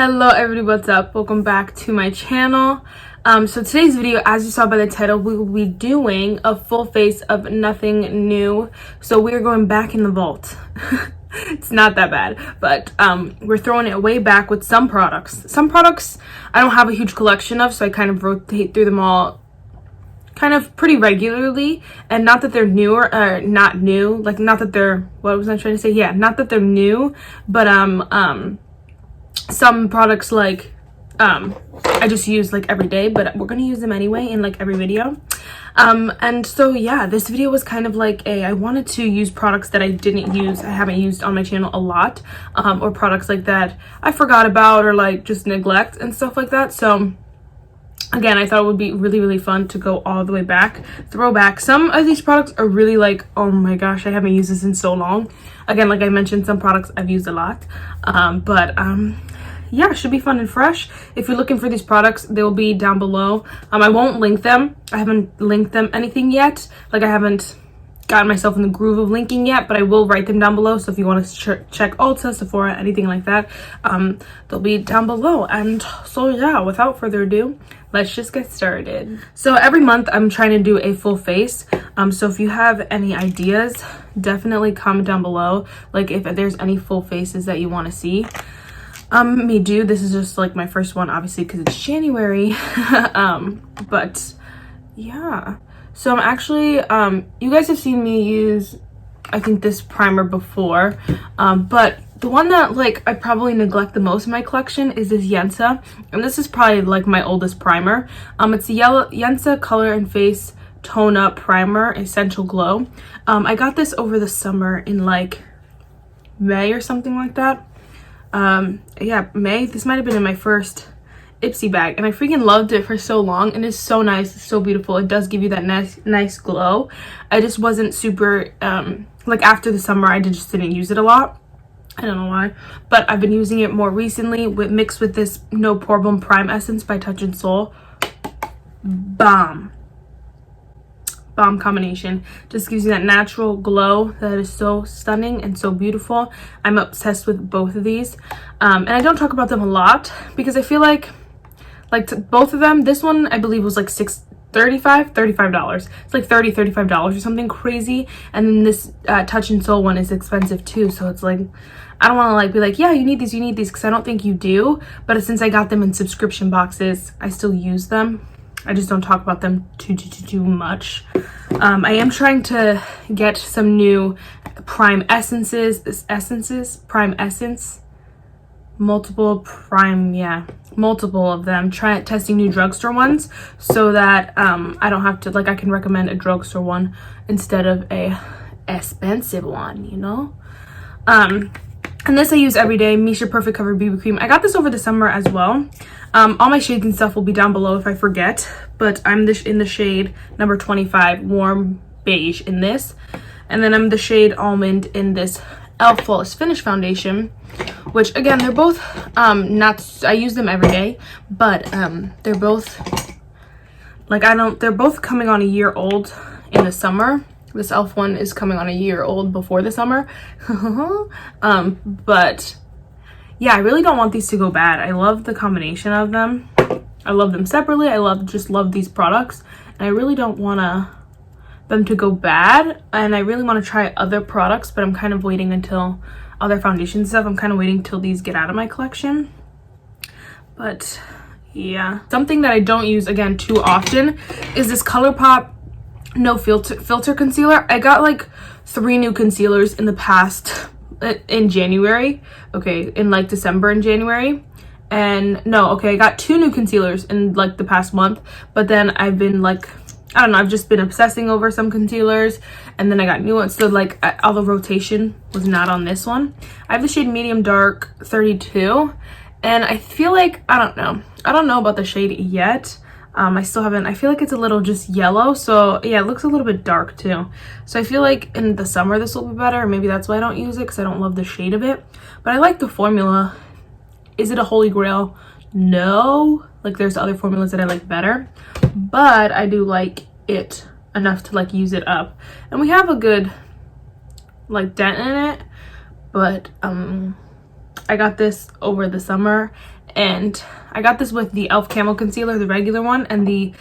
Hello everybody, what's up? Welcome back to my channel. So today's video, as you saw by the title, we will be doing a full face of nothing new. So we're going back in the vault. It's not that bad, but we're throwing it way back with some products. Some products I don't have a huge collection of, so I kind of rotate through them all kind of pretty regularly. And not that they're new or not new, like not that they're, what was I trying to say? Yeah, not that they're new, but some products like I just use like every day, but we're gonna use them anyway in like every video. And so yeah, this video was kind of like I wanted to use products that I haven't used on my channel a lot, or products like that I forgot about or like just neglect and stuff like that. So again, I thought it would be really fun to go all the way back, throw back. Some of these products are really like, oh my gosh, I haven't used this in so long. Again, like I mentioned, some products I've used a lot, yeah, it should be fun and fresh. If you're looking for these products, they will be down below. I won't link them. I haven't linked them anything yet. Like I haven't gotten myself in the groove of linking yet, but I will write them down below. So if you want to check Ulta, Sephora, anything like that, they'll be down below. And so yeah, without further ado, let's just get started. So every month I'm trying to do a full face. So if you have any ideas, definitely comment down below. Like if there's any full faces that you want to see me do. This is just like my first one, obviously, because it's January. But yeah, so I'm actually you guys have seen me use, I think, this primer before, but the one that like I probably neglect the most in my collection is this Yensa, and this is probably like my oldest primer. It's the Yensa Color and Face Tone Up Primer Essential Glow. I got this over the summer in like May or something like that. Yeah, May. This might have been in my first Ipsy bag, and I freaking loved it for so long, and it's so nice. It's so beautiful. It does give you that nice glow. I just wasn't super like after the summer I just didn't use it a lot. I don't know why, but I've been using it more recently mixed with this No PoreBlem Prime Essence by Touch in Soul. Bomb combination. Just gives you that natural glow that is so stunning and so beautiful. I'm obsessed with both of these, and I don't talk about them a lot because I feel like both of them, this one I believe was like $35. It's like $35 or something crazy, and then this Touch in Soul one is expensive too. So it's like I don't want to like be like, yeah, you need these because I don't think you do. But since I got them in subscription boxes, I still use them. I just don't talk about them too much. I am trying to get some new Prime Essences. Prime Essence. Multiple of them. Testing new drugstore ones so that I don't have to, like, I can recommend a drugstore one instead of a expensive one, you know? And this I use every day, Missha Perfect Cover BB Cream. I got this over the summer as well. All my shades and stuff will be down below if I forget, but I'm in the shade number 25, Warm Beige in this. And then I'm the shade Almond in this e.l.f. Flawless Finish Foundation, which again, they're both, I use them every day, but they're both, like, they're both coming on a year old in the summer. This e.l.f. one is coming on a year old before the summer. But yeah, I really don't want these to go bad. I love the combination of them. I love them separately. I just love these products, and I really don't want them to go bad. And I really want to try other products, but I'm kind of waiting until other foundation stuff. I'm kind of waiting till these get out of my collection. But yeah, something that I don't use again too often is this Colourpop No Filter Concealer. I got like 3 new concealers in the past, in January, okay, in like December and January, and no, okay, I got 2 new concealers in like the past month, but then I've been like, I don't know, I've just been obsessing over some concealers, and then I got new ones, so like all the rotation was not on this one. I have the shade Medium Dark 32, and I feel like, I don't know about the shade yet. I still haven't, I feel like it's a little just yellow, so yeah, it looks a little bit dark too. So I feel like in the summer this will be better. Maybe that's why I don't use it, because I don't love the shade of it. But I like the formula. Is it a holy grail? No. Like there's other formulas that I like better, but I do like it enough to like use it up. And we have a good like dent in it, but I got this over the summer, and I got this with the e.l.f. Camo Concealer, the regular one, and the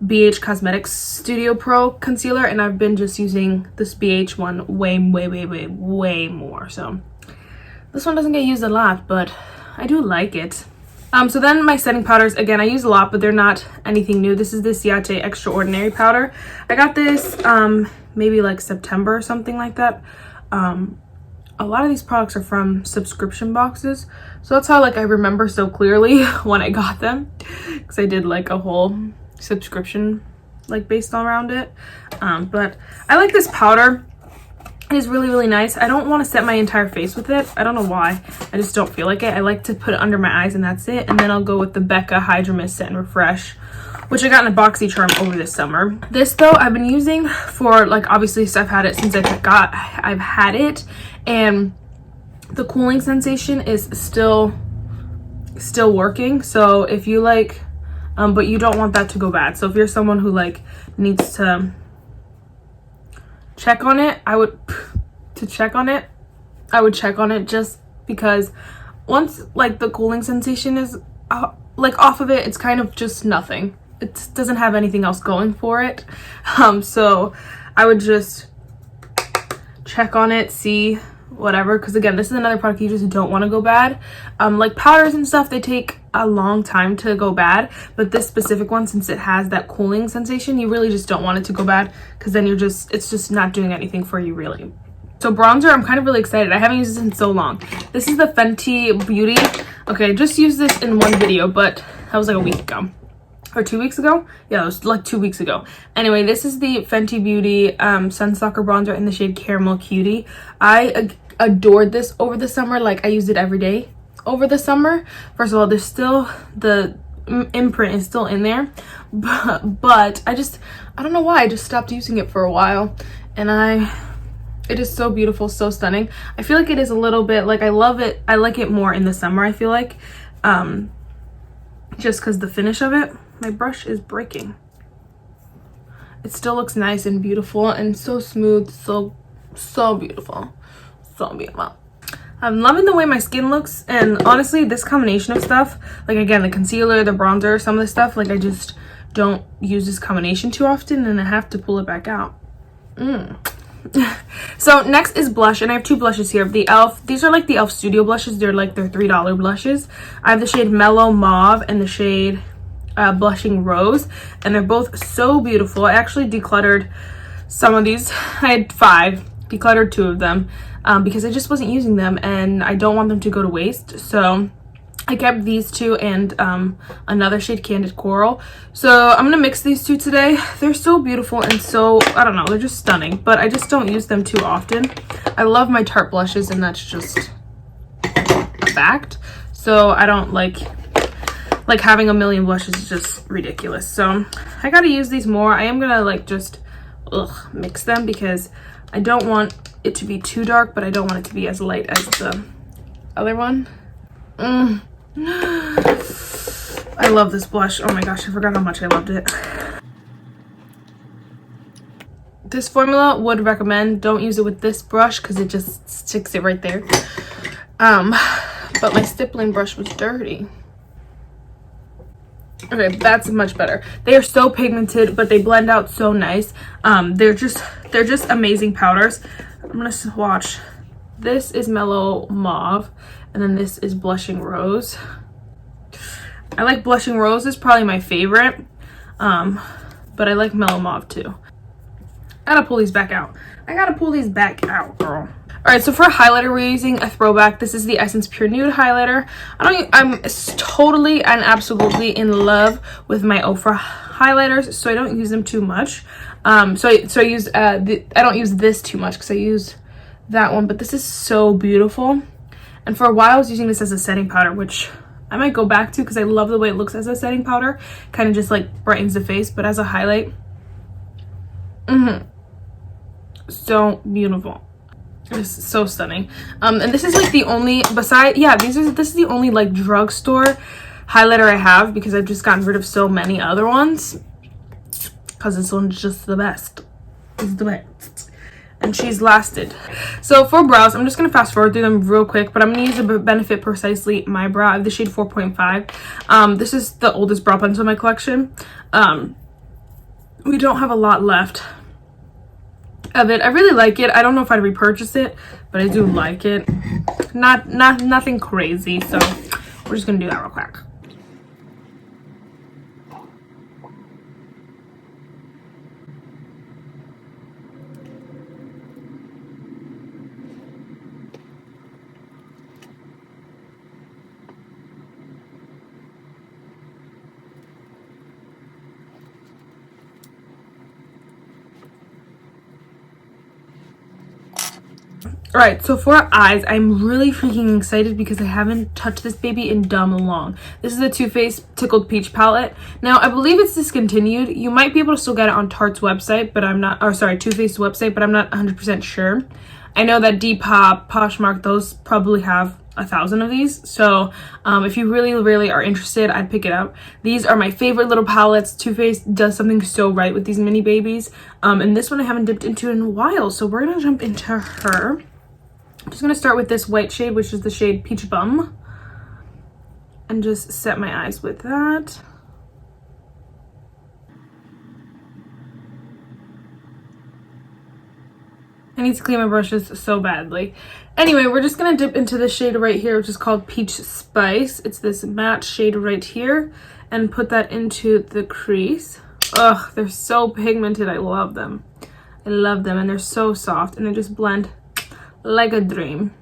Beige Cosmetics Studio Pro Concealer, and I've been just using this Beige one way more. So this one doesn't get used a lot, but I do like it. So then my setting powders, again, I use a lot, but they're not anything new. This is the Ciate Extraordinary powder. I got this maybe like September or something like that. A lot of these products are from subscription boxes, so that's how like I remember so clearly when I got them, because I did like a whole subscription like based around it. But I like this powder. It is really nice. I don't want to set my entire face with it. I don't know why. I just don't feel like it. I like to put it under my eyes and that's it. And then I'll go with the Becca Hydra-mist Set and Refresh, which I got in a BoxyCharm over this summer. This though I've been using for like, obviously, so I've had it since I've had it, and the cooling sensation is still working. So if you like, but you don't want that to go bad. So if you're someone who like needs to check on it, I would check on it just because once like the cooling sensation is like off of it, it's kind of just nothing. It doesn't have anything else going for it. So I would just check on it, see whatever, because again, this is another product you just don't want to go bad. Like powders and stuff, they take a long time to go bad, but this specific one, since it has that cooling sensation, you really just don't want it to go bad, because then it's just not doing anything for you really. So bronzer, I'm kind of really excited. I haven't used this in so long. This is the Fenty Beauty. Okay, I just used this in one video, but that was like a week ago. Or 2 weeks ago? Yeah, it was like 2 weeks ago. Anyway, this is the Fenty Beauty Stalk'r bronzer in the shade Caramel Cutie. I adored this over the summer. Like, I used it every day over the summer. First of all, there's still the imprint is still in there, but I don't know why I just stopped using it for a while, and it is so beautiful, so stunning. I feel like it is a little bit like, I love it. I like it more in the summer, I feel like, just because the finish of it. My brush is breaking. It still looks nice and beautiful and so smooth, so beautiful, so beautiful. I'm loving the way my skin looks, and honestly, this combination of stuff, like again, the concealer, the bronzer, some of the stuff, like I just don't use this combination too often, and I have to pull it back out. So next is blush, and I have two blushes here. The e.l.f. These are like the e.l.f. Studio blushes. They're like their $3 blushes. I have the shade Mellow Mauve and the shade Blushing Rose, and they're both so beautiful. I actually decluttered some of these. I had 5, decluttered 2 of them because I just wasn't using them, and I don't want them to go to waste. So I kept these 2 and another shade Candid Coral. So I'm gonna mix these 2 today. They're so beautiful and so, I don't know, they're just stunning, but I just don't use them too often. I love my Tarte blushes, and that's just a fact. So I don't like having a million blushes is just ridiculous. So I gotta use these more. I am gonna like just mix them, because I don't want it to be too dark, but I don't want it to be as light as the other one. I love this blush. Oh my gosh, I forgot how much I loved it. This formula, would recommend. Don't use it with this brush because it just sticks it right there. But my stippling brush was dirty. Okay, that's much better. They are so pigmented, but they blend out so nice. They're just amazing powders. I'm gonna swatch. This is Mellow Mauve, and then this is Blushing Rose. I like Blushing Rose, is probably my favorite, but I like Mellow Mauve too. I gotta pull these back out. Girl. Alright, so for a highlighter, we're using a throwback. This is the Essence Pure Nude highlighter. I'm totally and absolutely in love with my Ofra highlighters, so I don't use them too much. So I use I don't use this too much because I use that one, but this is so beautiful. And for a while, I was using this as a setting powder, which I might go back to because I love the way it looks as a setting powder. Kind of just like brightens the face, but as a highlight, so beautiful. It's so stunning. And this is like the only, this is the only like drugstore highlighter I have, because I've just gotten rid of so many other ones, because this one's just the best. It's the best. and she's lasted. So for brows, I'm just going to fast forward through them real quick, but I'm going to use a Benefit Precisely My Brow. I have the shade 4.5. This is the oldest brow pencil in my collection. We don't have a lot left of it. I really like it. I don't know if I'd repurchase it, but I do like it. Nothing crazy, so we're just going to do that real quick. Alright, so for eyes, I'm really freaking excited because I haven't touched this baby in dumb long. This is a Too Faced Tickled Peach palette. Now, I believe it's discontinued. You might be able to still get it on Tarte's website, but I'm not, or sorry, Too Faced's website, but I'm not 100% sure. I know that Depop, Poshmark, those probably have 1,000 of these. So, if you really are interested, I'd pick it up. These are my favorite little palettes. Too Faced does something so right with these mini babies. And this one I haven't dipped into in a while, so we're gonna jump into her. I'm just going to start with this white shade, which is the shade Peach Bum, and just set my eyes with that. I need to clean my brushes so badly. Anyway, we're just going to dip into the shade right here, which is called Peach Spice. It's this matte shade right here, and put that into the crease. Ugh, they're so pigmented. I love them. I love them, and they're so soft, and they just blend like a dream.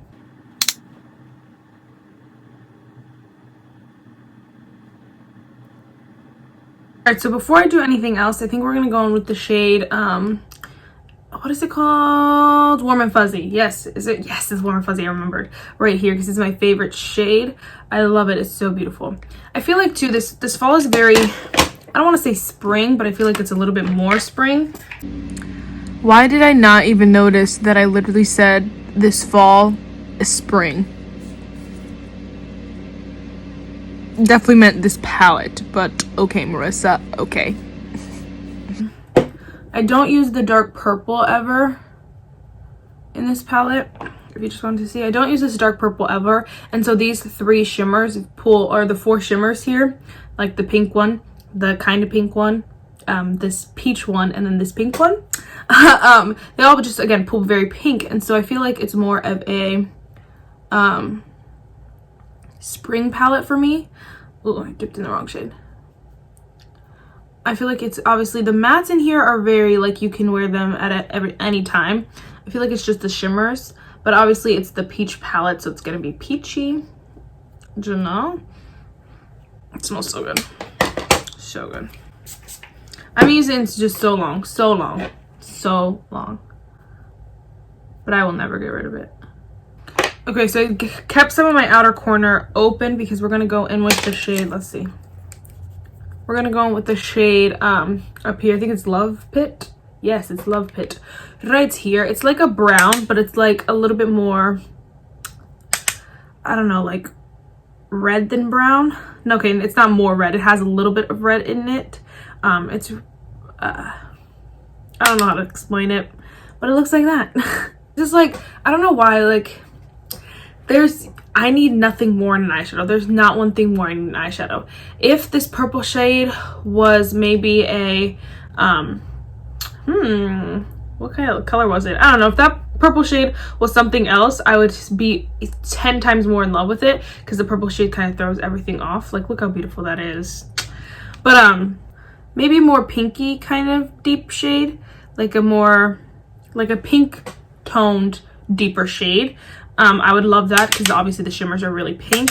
Alright, so before I do anything else, I think we're gonna go in with the shade what is it called? Warm and Fuzzy. Yes, is it? Yes, it's Warm and Fuzzy. I remembered right here because it's my favorite shade. I love it. It's so beautiful. I feel like too this fall is very, I don't want to say spring, but I feel like it's a little bit more spring. Why did I not even notice that I literally said this fall is spring? Definitely meant this palette, but okay, Marissa, okay. I don't use the dark purple ever in this palette. If you just wanted to see, I don't use this dark purple ever. And so these three shimmers pull, or the four shimmers here, like the pink one, the kind of pink one, this peach one, and then this pink one. They all just, again, pull very pink. And so I feel like it's more of a spring palette for me. Oh, I dipped in the wrong shade. I feel like it's obviously the mattes in here are very like you can wear them at any time. I feel like it's just the shimmers, but obviously it's the peach palette, so it's gonna be peachy. Do you know? It smells so good, so good. I'm using it just so long, but I will never get rid of it. Okay, so I kept some of my outer corner open because we're gonna go in with the shade. Let's see. We're gonna go in with the shade up here. I think it's Love Pit. Yes, it's Love Pit. Right here. It's like a brown, but it's like a little bit more, I don't know, like red than brown. No, okay, it's not more red. It has a little bit of red in it. It's I don't know how to explain it, but it looks like that. Just like, I don't know why, like I need nothing more in an eyeshadow. There's not one thing more in an eyeshadow. If this purple shade was maybe a, what kind of color was it? I don't know. If that purple shade was something else, I would be 10 times more in love with it because the purple shade kind of throws everything off. Like, look how beautiful that is. But, maybe more pinky kind of deep shade, like a pink toned deeper shade. I would love that because obviously the shimmers are really pink.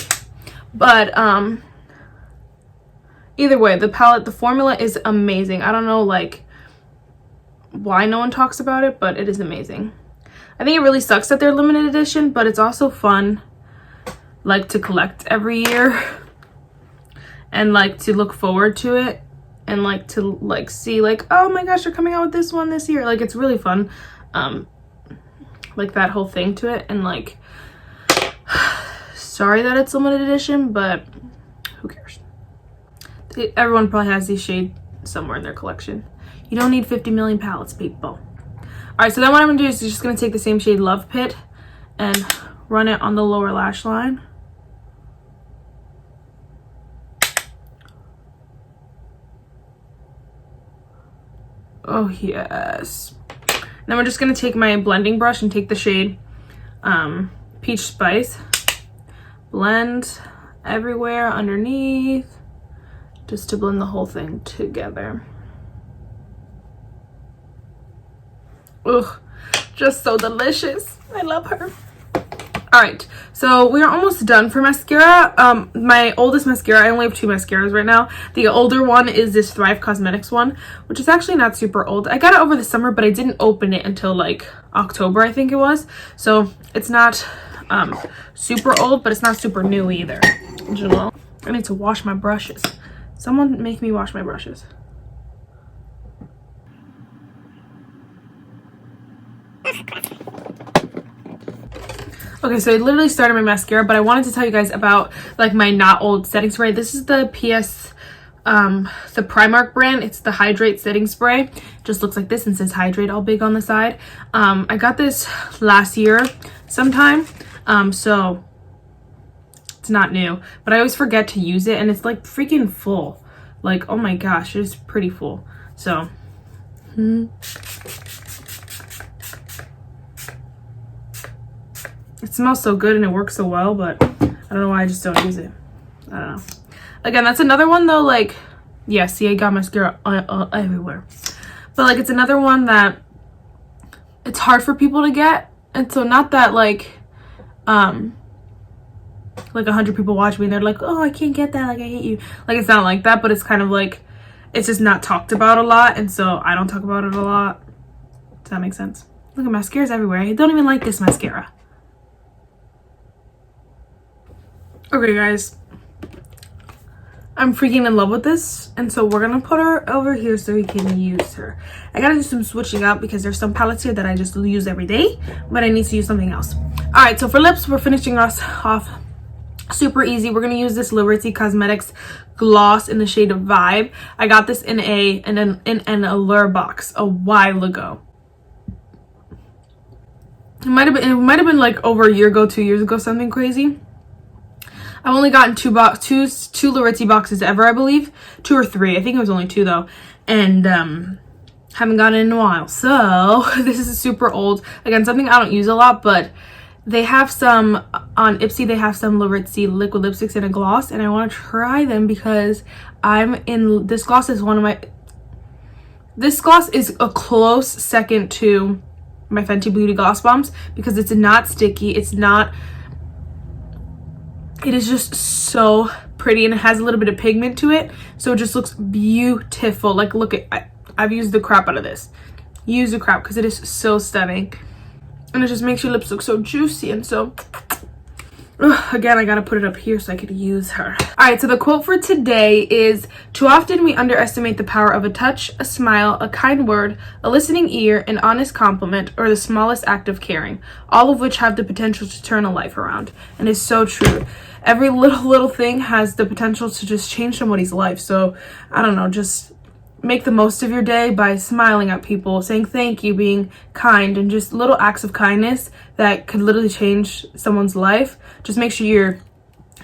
But either way, the palette, the formula is amazing. I don't know like why no one talks about it, but it is amazing. I think it really sucks that they're limited edition, but it's also fun like to collect every year and like to look forward to it and like to like see like, oh my gosh, they're coming out with this one this year. Like, it's really fun. Like that whole thing to it, and like sorry that it's limited edition, but who cares? Everyone probably has these shades somewhere in their collection. You don't need 50 million palettes, people. Alright, so then what I'm going to do is just going to take the same shade Love Pit and run it on the lower lash line. Oh, yes. Then we're just going to take my blending brush and take the shade Peach Spice. Blend everywhere underneath, just to blend the whole thing together. Ugh, just so delicious. I love her. All right, so we are almost done for mascara. My oldest mascara, I only have 2 mascaras right now. The older one is this Thrive Causemetics one, which is actually not super old. I got it over the summer, but I didn't open it until like October, I think it was. So it's not super old, but it's not super new either. I need to wash my brushes. Someone make me wash my brushes. Okay, so I literally started my mascara, but I wanted to tell you guys about like my not old setting spray. This is the the Primark brand. It's the Hydrate setting spray. It just looks like this and says Hydrate all big on the side. I got this last year sometime, so it's not new, but I always forget to use it, and it's like freaking full. Like, oh my gosh, it's pretty full. So it smells so good and it works so well, but I don't know why I just don't use it. I don't know. Again, that's another one though, like, yeah, see, I got mascara everywhere. But like, it's another one that it's hard for people to get. And so not that like 100 people watch me and they're like, oh, I can't get that, like, I hate you. Like, it's not like that, but it's kind of like, it's just not talked about a lot, and so I don't talk about it a lot. Does that make sense? Look at mascaras everywhere. I don't even like this mascara. Okay, guys, I'm freaking in love with this, and so we're gonna put her over here so we can use her. I gotta do some switching up because there's some palettes here that I just use every day, but I need to use something else. All right, so for lips, we're finishing us off super easy. We're gonna use this Laritzy Cosmetics gloss in the shade of Vibe. I got this in an Allure box a while ago. It might have been like over a year ago, 2 years ago, something crazy. I've only gotten two Laritzy boxes ever, I believe. 2 or 3. I think it was only 2 though. And haven't gotten it in a while. So this is super old. Again, something I don't use a lot, but they have some on Ipsy. They have some Laritzy liquid lipsticks in a gloss, and I want to try them because this gloss is this gloss is a close second to my Fenty Beauty Gloss Bombs because it's not sticky. It is just so pretty, and it has a little bit of pigment to it, so it just looks beautiful. Like, look at, I've used the crap out of this. Use the crap because it is so stunning, and it just makes your lips look so juicy. And so again, I gotta put it up here so I could use her. All right, so the quote for today is, too often we underestimate the power of a touch, a smile, a kind word, a listening ear, an honest compliment, or the smallest act of caring, all of which have the potential to turn a life around. And it's so true. Every little thing has the potential to just change somebody's life. So I don't know, just make the most of your day by smiling at people, saying thank you, being kind, and just little acts of kindness that could literally change someone's life. Just make sure you're,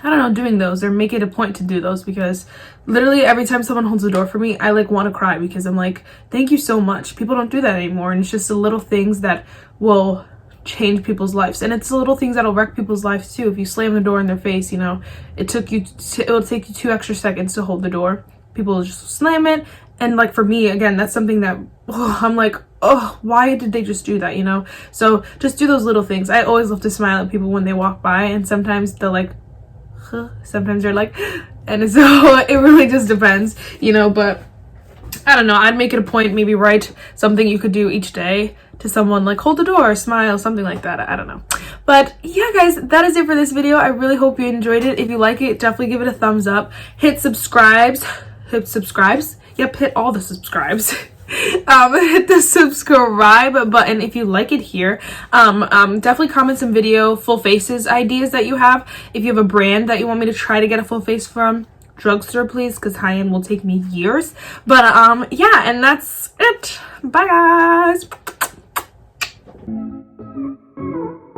I don't know, doing those, or make it a point to do those, because literally every time someone holds the door for me, I like want to cry because I'm like, thank you so much. People don't do that anymore, and it's just the little things that will change people's lives. And it's the little things that'll wreck people's lives too. If you slam the door in their face, you know, it'll take you 2 extra seconds to hold the door. People will just slam it. And like for me, again, that's something that I'm like, oh, why did they just do that, you know? So just do those little things. I always love to smile at people when they walk by, and sometimes they're like, huh. Sometimes they're like, and so it really just depends, you know. But I don't know, I'd make it a point, maybe write something you could do each day to someone, like hold the door, smile, something like that. I don't know. But yeah, guys, that is it for this video. I really hope you enjoyed it. If you like it, definitely give it a thumbs up. Hit subscribes. Yep, hit all the subscribes. Hit the subscribe button if you like it here. Definitely comment some video full faces ideas that you have. If you have a brand that you want me to try to get a full face from, drugstore please, because high-end will take me years. But yeah, and that's it. Bye, guys. you.